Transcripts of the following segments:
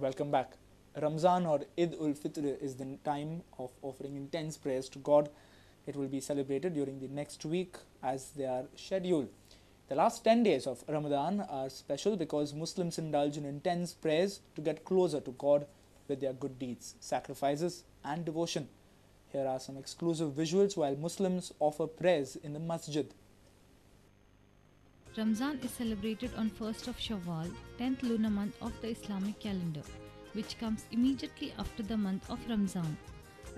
Welcome back. Ramzan or Eid ul Fitr is the time of offering intense prayers to God. It will be celebrated during the next week as they are scheduled. The last 10 days of Ramadan are special because Muslims indulge in intense prayers to get closer to God with their good deeds, sacrifices, and devotion. Here are some exclusive visuals while Muslims offer prayers in the masjid. Ramzan is celebrated on 1st of Shawwal, 10th lunar month of the Islamic calendar, which comes immediately after the month of Ramzan.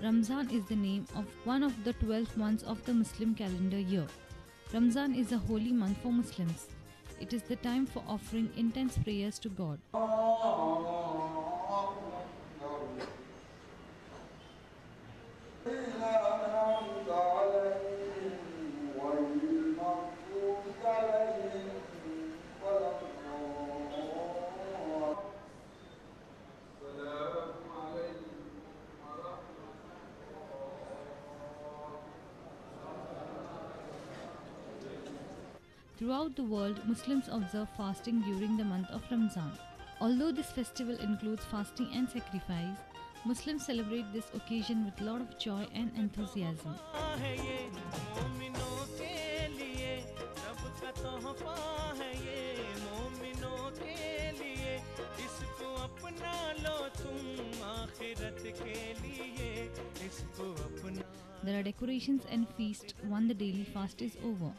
Ramzan is the name of one of the 12 months of the Muslim calendar year. Ramzan is a holy month for Muslims. It is the time for offering intense prayers to God. Throughout the world, Muslims observe fasting during the month of Ramzan. Although this festival includes fasting and sacrifice, Muslims celebrate this occasion with a lot of joy and enthusiasm. There are decorations and feasts once the daily fast is over.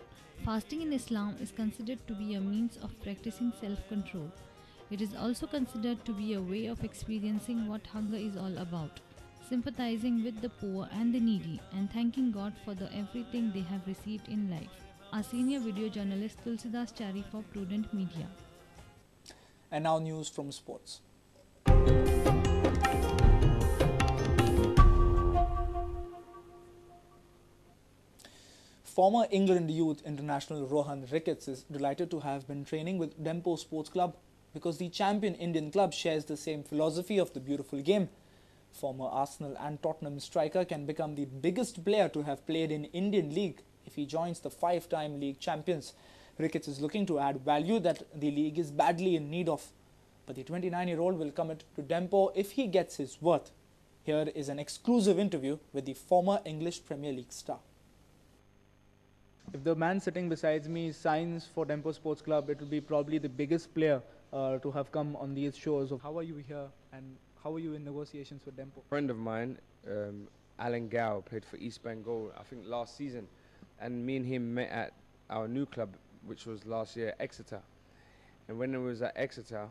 Fasting in Islam is considered to be a means of practicing self-control. It is also considered to be a way of experiencing what hunger is all about, sympathizing with the poor and the needy, and thanking God for everything they have received in life. Our senior video journalist Tulsidas Chari for Prudent Media. And now news from sports. Former England youth international Rohan Ricketts is delighted to have been training with Dempo Sports Club because the champion Indian club shares the same philosophy of the beautiful game. Former Arsenal and Tottenham striker can become the biggest player to have played in Indian League if he joins the five-time league champions. Ricketts is looking to add value that the league is badly in need of. But the 29-year-old will commit to Dempo if he gets his worth. Here is an exclusive interview with the former English Premier League star. If the man sitting beside me signs for Dempo Sports Club, it will be probably the biggest player to have come on these shows. How are you here and how are you in negotiations with Dempo? A friend of mine, Alan Gow, played for East Bengal, I think last season. And me and him met at our new club, which was last year, Exeter. And when it was at Exeter,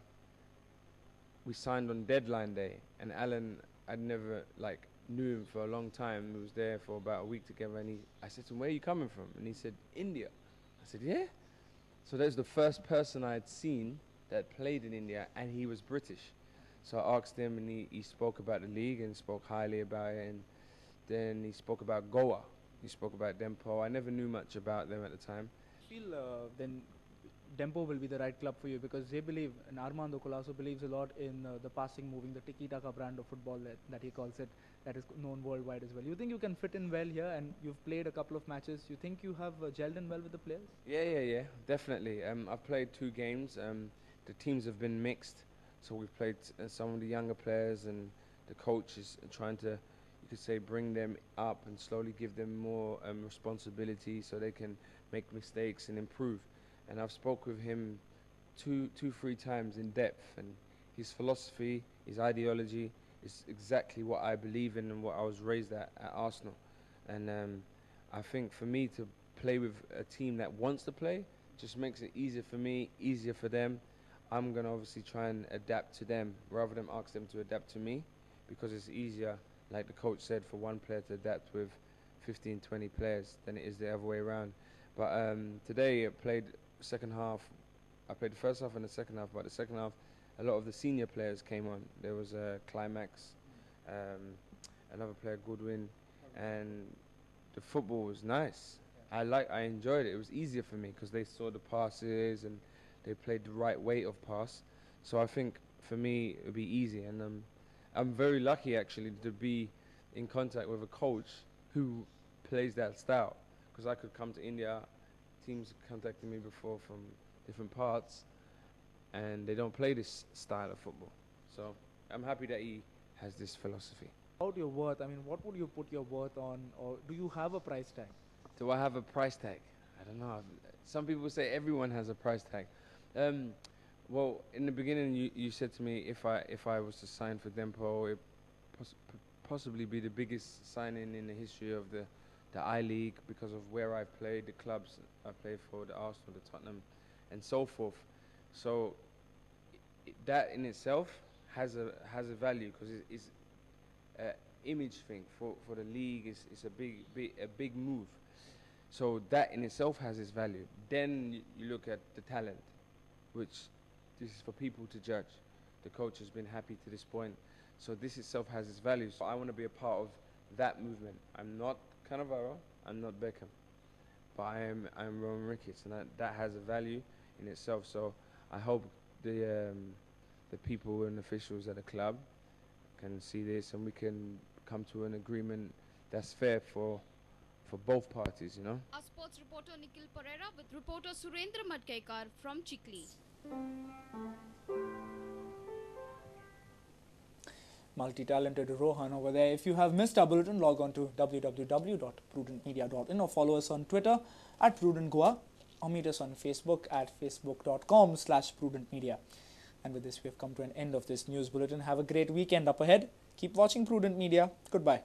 we signed on deadline day. And Alan, I'd never knew him for a long time. We was there for about a week together, and I said to him, "Where are you coming from?" And he said, "India." I said, "Yeah?" So that was the first person I'd seen that played in India, and he was British. So I asked him, and he spoke about the league and spoke highly about it, and then he spoke about Goa. He spoke about Dempo. I never knew much about them at the time. I feel then Dempo will be the right club for you because they believe, and Armando Colasso believes a lot in the passing, moving, the tiki-taka brand of football that he calls it, that is known worldwide as well. You think you can fit in well here, and you've played a couple of matches. You think you have gelled in well with the players? Yeah, definitely. I've played 2 games. The teams have been mixed, so we've played some of the younger players, and the coach is trying to, you could say, bring them up and slowly give them more responsibility so they can make mistakes and improve. And I've spoke with him 3 times in depth, and his philosophy, his ideology is exactly what I believe in and what I was raised at Arsenal. And I think for me to play with a team that wants to play just makes it easier for me, easier for them. I'm going to obviously try and adapt to them rather than ask them to adapt to me, because it's easier, like the coach said, for one player to adapt with 15, 20 players than it is the other way around. But today I played second half. I played the first half and the second half, but the second half a lot of the senior players came on. There was a Climax, another player, Goodwin, and the football was nice. I enjoyed it. It was easier for me because they saw the passes and they played the right way of pass. So I think for me it would be easy, and I'm very lucky actually to be in contact with a coach who plays that style, because I could come to India. Teams contacted me before from different parts, and they don't play this style of football. So I'm happy that he has this philosophy. About your worth, I mean, what would you put your worth on, or do you have a price tag? Do I have a price tag? I don't know. Some people say everyone has a price tag. Well, in the beginning, you said to me if I was to sign for Dempo, it possibly be the biggest signing in the history of the I League because of where I've played, the clubs I played for, the Arsenal, the Tottenham, and so forth. So that in itself has a value because it's an image thing for the league. It's a big move. So that in itself has its value. Then you look at the talent, which this is for people to judge. The coach has been happy to this point. So this itself has its value. So I want to be a part of that movement. I'm not Cannavaro, I'm not Beckham, but I'm Rohan Ricketts, and that has a value in itself. So I hope the people and officials at the club can see this, and we can come to an agreement that's fair for both parties, you know. Our sports reporter Nikhil Pereira with reporter Surendra Madkekar from Chikli. Multi-talented Rohan over there. If you have missed our bulletin, log on to www.prudentmedia.in or follow us on Twitter at Prudent Goa or meet us on Facebook at facebook.com/prudentmedia. And with this, we have come to an end of this news bulletin. Have a great weekend up ahead. Keep watching Prudent Media. Goodbye.